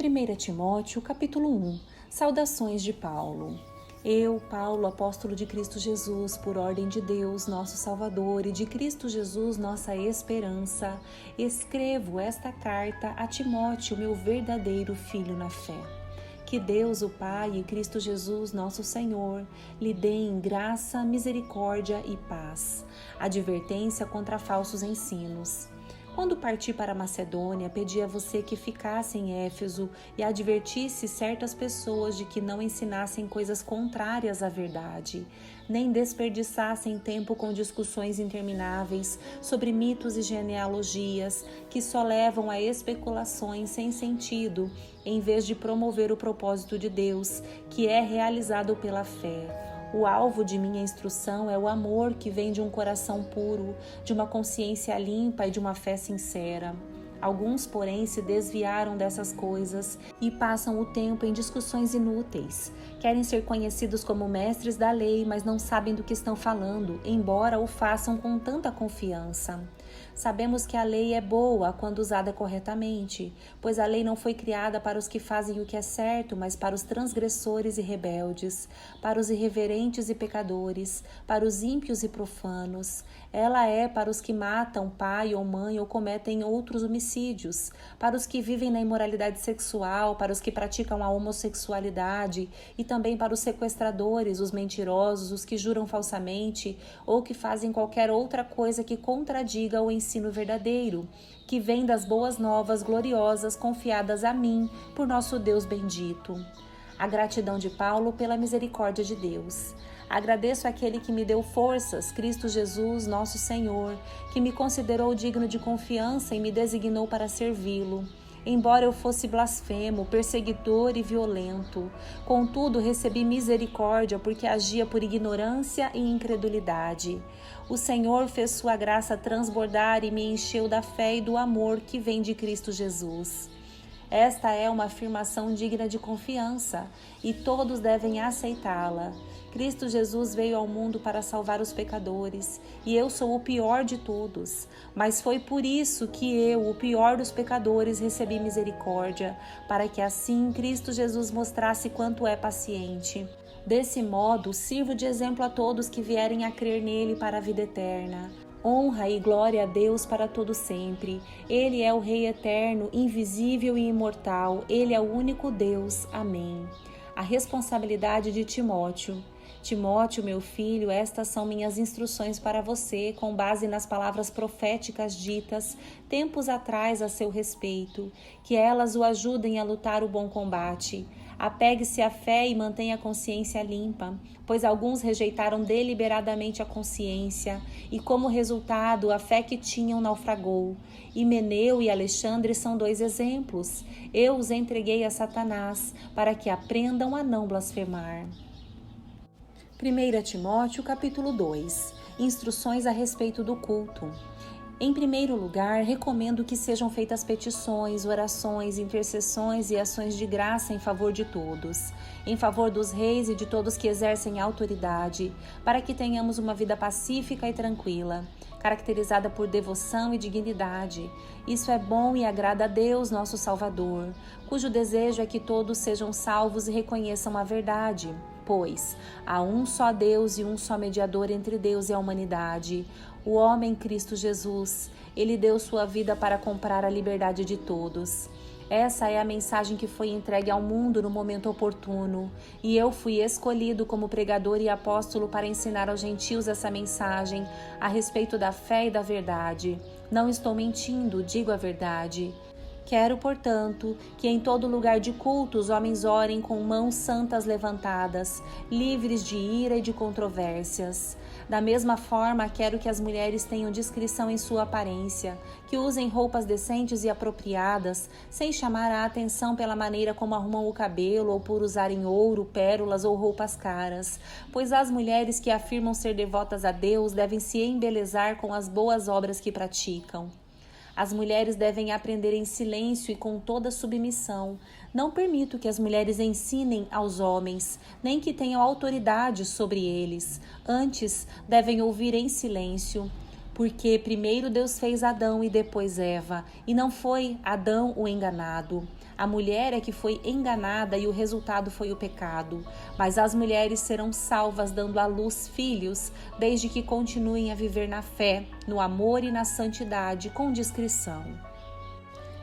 1 Timóteo, capítulo 1. Saudações de Paulo. Eu, Paulo, apóstolo de Cristo Jesus, por ordem de Deus, nosso Salvador, e de Cristo Jesus, nossa esperança, escrevo esta carta a Timóteo, meu verdadeiro filho na fé. Que Deus, o Pai, e Cristo Jesus, nosso Senhor, lhe deem graça, misericórdia e paz. Advertência contra falsos ensinos. Quando parti para a Macedônia, pedi a você que ficasse em Éfeso e advertisse certas pessoas de que não ensinassem coisas contrárias à verdade, nem desperdiçassem tempo com discussões intermináveis sobre mitos e genealogias que só levam a especulações sem sentido, em vez de promover o propósito de Deus, que é realizado pela fé. O alvo de minha instrução é o amor que vem de um coração puro, de uma consciência limpa e de uma fé sincera. Alguns, porém, se desviaram dessas coisas e passam o tempo em discussões inúteis. Querem ser conhecidos como mestres da lei, mas não sabem do que estão falando, embora o façam com tanta confiança. Sabemos que a lei é boa quando usada corretamente, pois a lei não foi criada para os que fazem o que é certo, mas para os transgressores e rebeldes, para os irreverentes e pecadores, para os ímpios e profanos. Ela é para os que matam pai ou mãe ou cometem outros homicídios, para os que vivem na imoralidade sexual, para os que praticam a homossexualidade e também para os sequestradores, os mentirosos, os que juram falsamente ou que fazem qualquer outra coisa que contradiga o ensino verdadeiro, que vem das boas novas gloriosas confiadas a mim por nosso Deus bendito. A gratidão de Paulo pela misericórdia de Deus. Agradeço àquele que me deu forças, Cristo Jesus, nosso Senhor, que me considerou digno de confiança e me designou para servi-lo. Embora eu fosse blasfemo, perseguidor e violento, contudo recebi misericórdia porque agia por ignorância e incredulidade. O Senhor fez sua graça transbordar e me encheu da fé e do amor que vem de Cristo Jesus. Esta é uma afirmação digna de confiança e todos devem aceitá-la. Cristo Jesus veio ao mundo para salvar os pecadores e eu sou o pior de todos. Mas foi por isso que eu, o pior dos pecadores, recebi misericórdia, para que assim Cristo Jesus mostrasse quanto é paciente. Desse modo, sirvo de exemplo a todos que vierem a crer nele para a vida eterna. Honra e glória a Deus para todo sempre. Ele é o Rei eterno, invisível e imortal. Ele é o único Deus. Amém. A responsabilidade de Timóteo. Timóteo, meu filho, estas são minhas instruções para você, com base nas palavras proféticas ditas tempos atrás a seu respeito, que elas o ajudem a lutar o bom combate. Apegue-se à fé e mantenha a consciência limpa, pois alguns rejeitaram deliberadamente a consciência e, como resultado, a fé que tinham naufragou. Himeneu e Alexandre são dois exemplos. Eu os entreguei a Satanás para que aprendam a não blasfemar. 1 Timóteo, capítulo 2. Instruções a respeito do culto. Em primeiro lugar, recomendo que sejam feitas petições, orações, intercessões e ações de graça em favor de todos, em favor dos reis e de todos que exercem autoridade, para que tenhamos uma vida pacífica e tranquila, caracterizada por devoção e dignidade. Isso é bom e agrada a Deus, nosso Salvador, cujo desejo é que todos sejam salvos e reconheçam a verdade. Pois há um só Deus e um só mediador entre Deus e a humanidade, o homem Cristo Jesus. Ele deu sua vida para comprar a liberdade de todos. Essa é a mensagem que foi entregue ao mundo no momento oportuno, e eu fui escolhido como pregador e apóstolo para ensinar aos gentios essa mensagem a respeito da fé e da verdade. Não estou mentindo, digo a verdade. Quero, portanto, que em todo lugar de culto os homens orem com mãos santas levantadas, livres de ira e de controvérsias. Da mesma forma, quero que as mulheres tenham discrição em sua aparência, que usem roupas decentes e apropriadas, sem chamar a atenção pela maneira como arrumam o cabelo ou por usarem ouro, pérolas ou roupas caras, pois as mulheres que afirmam ser devotas a Deus devem se embelezar com as boas obras que praticam. As mulheres devem aprender em silêncio e com toda submissão. Não permito que as mulheres ensinem aos homens, nem que tenham autoridade sobre eles. Antes, devem ouvir em silêncio. Porque primeiro Deus fez Adão e depois Eva, e não foi Adão o enganado. A mulher é que foi enganada e o resultado foi o pecado. Mas as mulheres serão salvas dando à luz filhos, desde que continuem a viver na fé, no amor e na santidade, com discrição.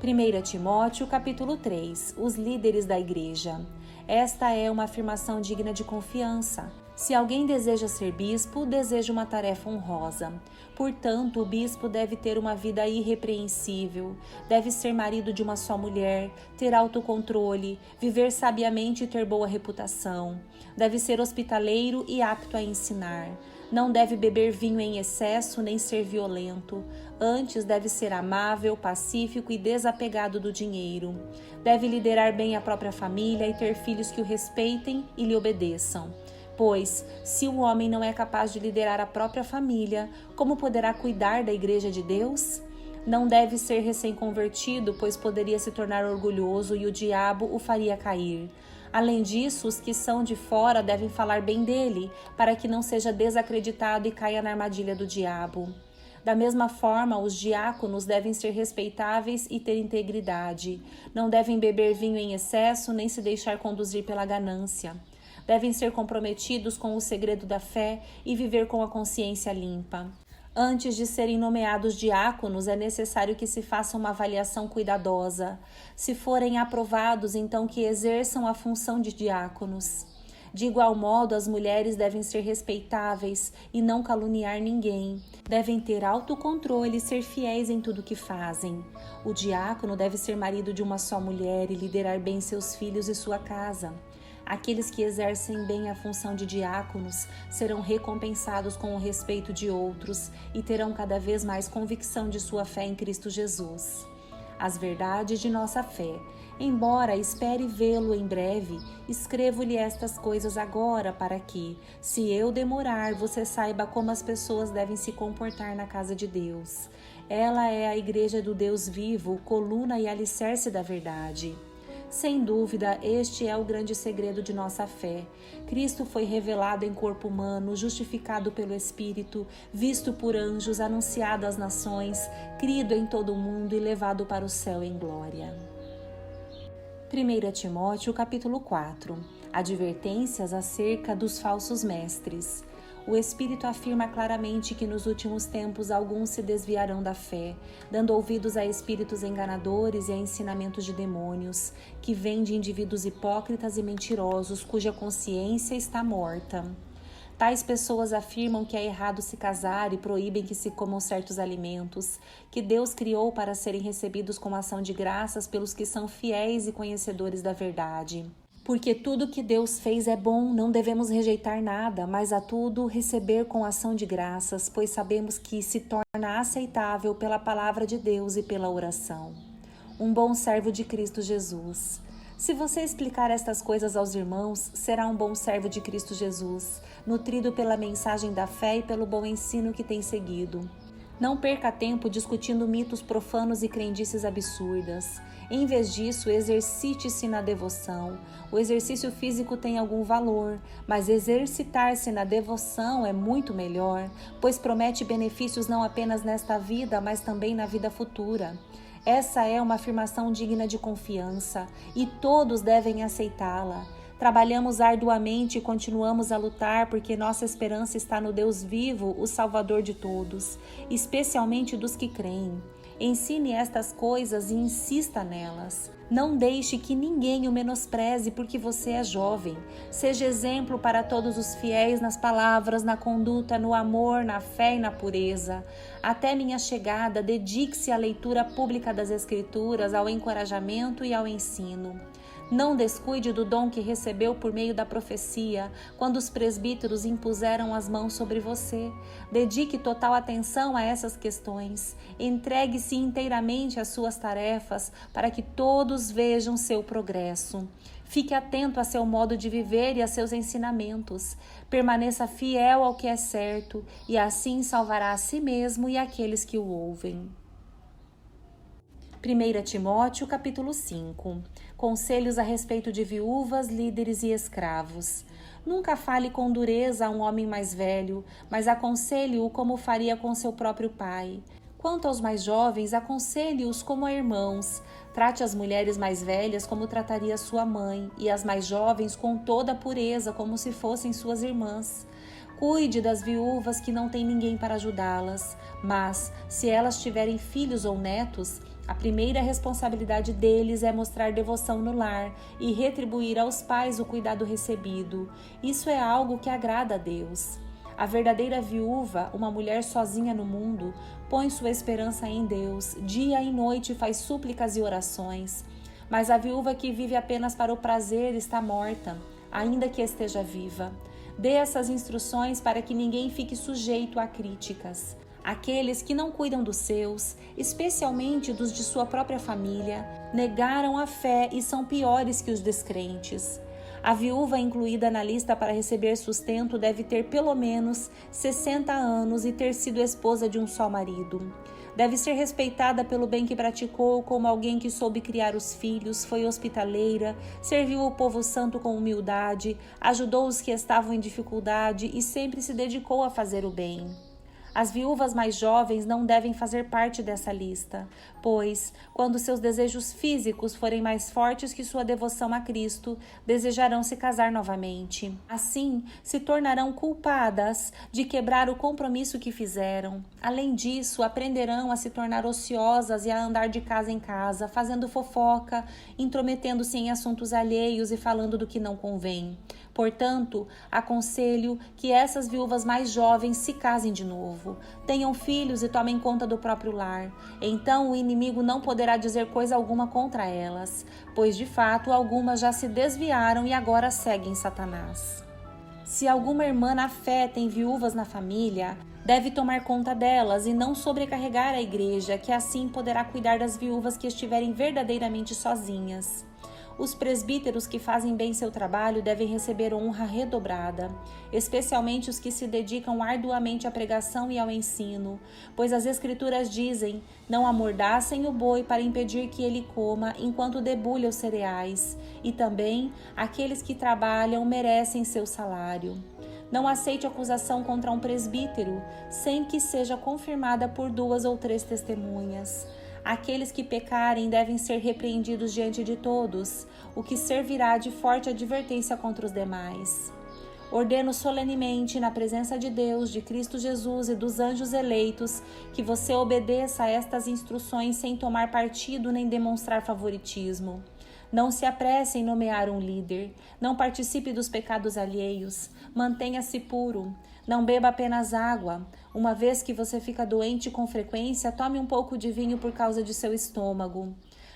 1 Timóteo, capítulo 3. Os líderes da igreja. Esta é uma afirmação digna de confiança. Se alguém deseja ser bispo, deseja uma tarefa honrosa. Portanto, o bispo deve ter uma vida irrepreensível, deve ser marido de uma só mulher, ter autocontrole, viver sabiamente e ter boa reputação. Deve ser hospitaleiro e apto a ensinar. Não deve beber vinho em excesso nem ser violento. Antes, deve ser amável, pacífico e desapegado do dinheiro. Deve liderar bem a própria família e ter filhos que o respeitem e lhe obedeçam. Pois, se o homem não é capaz de liderar a própria família, como poderá cuidar da igreja de Deus? Não deve ser recém-convertido, pois poderia se tornar orgulhoso e o diabo o faria cair. Além disso, os que são de fora devem falar bem dele, para que não seja desacreditado e caia na armadilha do diabo. Da mesma forma, os diáconos devem ser respeitáveis e ter integridade. Não devem beber vinho em excesso, nem se deixar conduzir pela ganância. Devem ser comprometidos com o segredo da fé e viver com a consciência limpa. Antes de serem nomeados diáconos, é necessário que se faça uma avaliação cuidadosa. Se forem aprovados, então que exerçam a função de diáconos. De igual modo, as mulheres devem ser respeitáveis e não caluniar ninguém. Devem ter autocontrole e ser fiéis em tudo que fazem. O diácono deve ser marido de uma só mulher e liderar bem seus filhos e sua casa. Aqueles que exercem bem a função de diáconos serão recompensados com o respeito de outros e terão cada vez mais convicção de sua fé em Cristo Jesus. As verdades de nossa fé. Embora espere vê-lo em breve, escrevo-lhe estas coisas agora para que, se eu demorar, você saiba como as pessoas devem se comportar na casa de Deus. Ela é a igreja do Deus vivo, coluna e alicerce da verdade. Sem dúvida, este é o grande segredo de nossa fé. Cristo foi revelado em corpo humano, justificado pelo Espírito, visto por anjos, anunciado às nações, crido em todo o mundo e levado para o céu em glória. 1 Timóteo, capítulo 4. Advertências acerca dos falsos mestres. O Espírito afirma claramente que nos últimos tempos alguns se desviarão da fé, dando ouvidos a espíritos enganadores e a ensinamentos de demônios, que vêm de indivíduos hipócritas e mentirosos, cuja consciência está morta. Tais pessoas afirmam que é errado se casar e proíbem que se comam certos alimentos, que Deus criou para serem recebidos com ação de graças pelos que são fiéis e conhecedores da verdade. Porque tudo que Deus fez é bom, não devemos rejeitar nada, mas a tudo receber com ação de graças, pois sabemos que se torna aceitável pela palavra de Deus e pela oração. Um bom servo de Cristo Jesus. Se você explicar estas coisas aos irmãos, será um bom servo de Cristo Jesus, nutrido pela mensagem da fé e pelo bom ensino que tem seguido. Não perca tempo discutindo mitos profanos e crendices absurdas. Em vez disso, exercite-se na devoção. O exercício físico tem algum valor, mas exercitar-se na devoção é muito melhor, pois promete benefícios não apenas nesta vida, mas também na vida futura. Essa é uma afirmação digna de confiança e todos devem aceitá-la. Trabalhamos arduamente e continuamos a lutar porque nossa esperança está no Deus vivo, o Salvador de todos, especialmente dos que creem. Ensine estas coisas e insista nelas. Não deixe que ninguém o menospreze porque você é jovem. Seja exemplo para todos os fiéis nas palavras, na conduta, no amor, na fé e na pureza. Até minha chegada, dedique-se à leitura pública das Escrituras, ao encorajamento e ao ensino. Não descuide do dom que recebeu por meio da profecia, quando os presbíteros impuseram as mãos sobre você. Dedique total atenção a essas questões. Entregue-se inteiramente às suas tarefas, para que todos vejam seu progresso. Fique atento a seu modo de viver e a seus ensinamentos. Permaneça fiel ao que é certo, e assim salvará a si mesmo e aqueles que o ouvem. 1 Timóteo, capítulo 5. Conselhos a respeito de viúvas, líderes e escravos. Nunca fale com dureza a um homem mais velho, mas aconselhe-o como faria com seu próprio pai. Quanto aos mais jovens, aconselhe-os como a irmãos. Trate as mulheres mais velhas como trataria sua mãe, e as mais jovens com toda a pureza, como se fossem suas irmãs. Cuide das viúvas que não têm ninguém para ajudá-las, mas, se elas tiverem filhos ou netos, a primeira responsabilidade deles é mostrar devoção no lar e retribuir aos pais o cuidado recebido. Isso é algo que agrada a Deus. A verdadeira viúva, uma mulher sozinha no mundo, põe sua esperança em Deus, dia e noite faz súplicas e orações. Mas a viúva que vive apenas para o prazer está morta, ainda que esteja viva. Dê essas instruções para que ninguém fique sujeito a críticas. Aqueles que não cuidam dos seus, especialmente dos de sua própria família, negaram a fé e são piores que os descrentes. A viúva incluída na lista para receber sustento deve ter pelo menos 60 anos e ter sido esposa de um só marido. Deve ser respeitada pelo bem que praticou, como alguém que soube criar os filhos, foi hospitaleira, serviu o povo santo com humildade, ajudou os que estavam em dificuldade e sempre se dedicou a fazer o bem. As viúvas mais jovens não devem fazer parte dessa lista, pois, quando seus desejos físicos forem mais fortes que sua devoção a Cristo, desejarão se casar novamente. Assim, se tornarão culpadas de quebrar o compromisso que fizeram. Além disso, aprenderão a se tornar ociosas e a andar de casa em casa, fazendo fofoca, intrometendo-se em assuntos alheios e falando do que não convém. Portanto, aconselho que essas viúvas mais jovens se casem de novo, tenham filhos e tomem conta do próprio lar. Então o inimigo não poderá dizer coisa alguma contra elas, pois de fato algumas já se desviaram e agora seguem Satanás. Se alguma irmã na fé tem viúvas na família, deve tomar conta delas e não sobrecarregar a igreja, que assim poderá cuidar das viúvas que estiverem verdadeiramente sozinhas. Os presbíteros que fazem bem seu trabalho devem receber honra redobrada, especialmente os que se dedicam arduamente à pregação e ao ensino, pois as Escrituras dizem: não amordaçem o boi para impedir que ele coma enquanto debulha os cereais, e também aqueles que trabalham merecem seu salário. Não aceite acusação contra um presbítero, sem que seja confirmada por 2 ou 3 testemunhas. Aqueles que pecarem devem ser repreendidos diante de todos, o que servirá de forte advertência contra os demais. Ordeno solenemente, na presença de Deus, de Cristo Jesus e dos anjos eleitos, que você obedeça a estas instruções sem tomar partido nem demonstrar favoritismo. Não se apresse em nomear um líder, não participe dos pecados alheios, mantenha-se puro, não beba apenas água. Uma vez que você fica doente com frequência, tome um pouco de vinho por causa de seu estômago.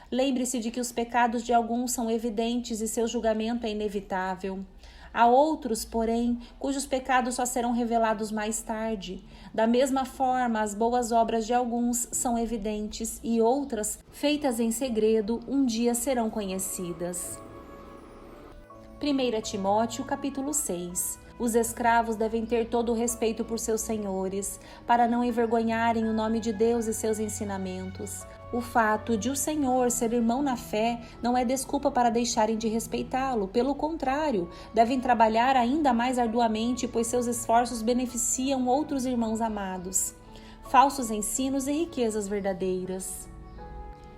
Lembre-se de que os pecados de alguns são evidentes e seu julgamento é inevitável. Há outros, porém, cujos pecados só serão revelados mais tarde. Da mesma forma, as boas obras de alguns são evidentes e outras, feitas em segredo, um dia serão conhecidas. 1 Timóteo, capítulo 6. Os escravos devem ter todo o respeito por seus senhores, para não envergonharem o nome de Deus e seus ensinamentos. O fato de o Senhor ser irmão na fé não é desculpa para deixarem de respeitá-lo. Pelo contrário, devem trabalhar ainda mais arduamente, pois seus esforços beneficiam outros irmãos amados. Falsos ensinos e riquezas verdadeiras.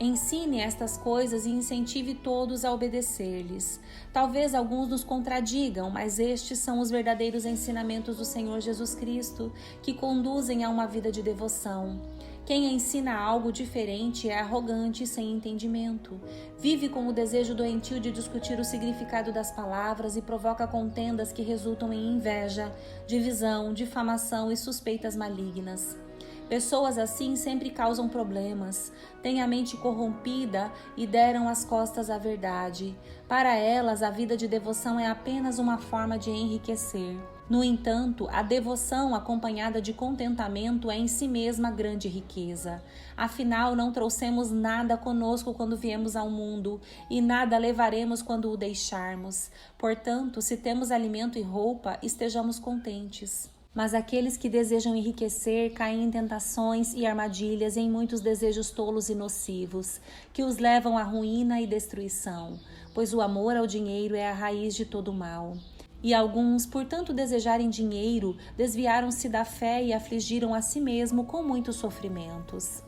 Ensine estas coisas e incentive todos a obedecer-lhes. Talvez alguns nos contradigam, mas estes são os verdadeiros ensinamentos do Senhor Jesus Cristo, que conduzem a uma vida de devoção. Quem ensina algo diferente é arrogante e sem entendimento. Vive com o desejo doentio de discutir o significado das palavras e provoca contendas que resultam em inveja, divisão, difamação e suspeitas malignas. Pessoas assim sempre causam problemas, têm a mente corrompida e deram as costas à verdade. Para elas, a vida de devoção é apenas uma forma de enriquecer. No entanto, a devoção acompanhada de contentamento é em si mesma grande riqueza. Afinal, não trouxemos nada conosco quando viemos ao mundo e nada levaremos quando o deixarmos. Portanto, se temos alimento e roupa, estejamos contentes. Mas aqueles que desejam enriquecer caem em tentações e armadilhas e em muitos desejos tolos e nocivos, que os levam à ruína e destruição, pois o amor ao dinheiro é a raiz de todo o mal. E alguns, por tanto desejarem dinheiro, desviaram-se da fé e afligiram a si mesmo com muitos sofrimentos.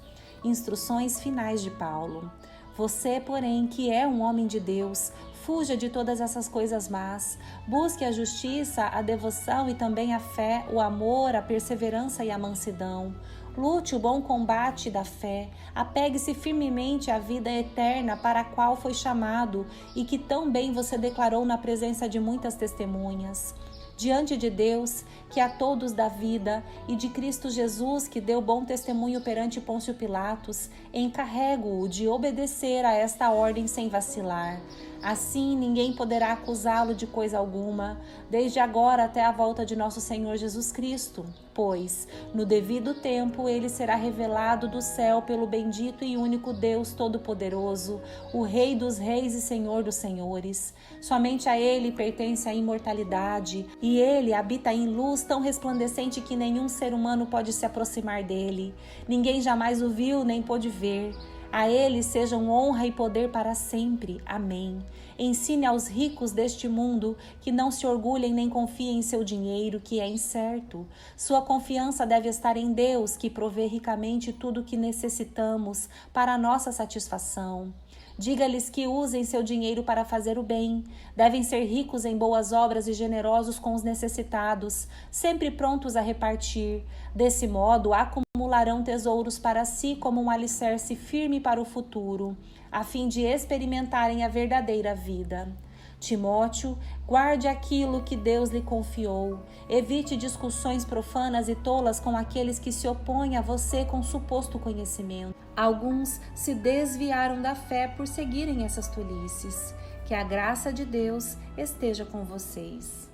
Instruções finais de Paulo. Você, porém, que é um homem de Deus, fuja de todas essas coisas más, busque a justiça, a devoção e também a fé, o amor, a perseverança e a mansidão. Lute o bom combate da fé, apegue-se firmemente à vida eterna para a qual foi chamado e que tão bem você declarou na presença de muitas testemunhas. Diante de Deus, que a todos dá vida, e de Cristo Jesus, que deu bom testemunho perante Pôncio Pilatos, encarrego-o de obedecer a esta ordem sem vacilar. Assim, ninguém poderá acusá-lo de coisa alguma, desde agora até a volta de nosso Senhor Jesus Cristo, pois, no devido tempo, ele será revelado do céu pelo bendito e único Deus Todo-Poderoso, o Rei dos Reis e Senhor dos Senhores. Somente a ele pertence a imortalidade, e ele habita em luz tão resplandecente que nenhum ser humano pode se aproximar dele. Ninguém jamais o viu nem pôde ver. A ele sejam honra e poder para sempre. Amém. Ensine aos ricos deste mundo que não se orgulhem nem confiem em seu dinheiro, que é incerto. Sua confiança deve estar em Deus, que provê ricamente tudo o que necessitamos para a nossa satisfação. Diga-lhes que usem seu dinheiro para fazer o bem. Devem ser ricos em boas obras e generosos com os necessitados, sempre prontos a repartir. Desse modo, acumularão tesouros para si como um alicerce firme para o futuro, a fim de experimentarem a verdadeira vida. Timóteo, guarde aquilo que Deus lhe confiou. Evite discussões profanas e tolas com aqueles que se opõem a você com suposto conhecimento. Alguns se desviaram da fé por seguirem essas tolices. Que a graça de Deus esteja com vocês.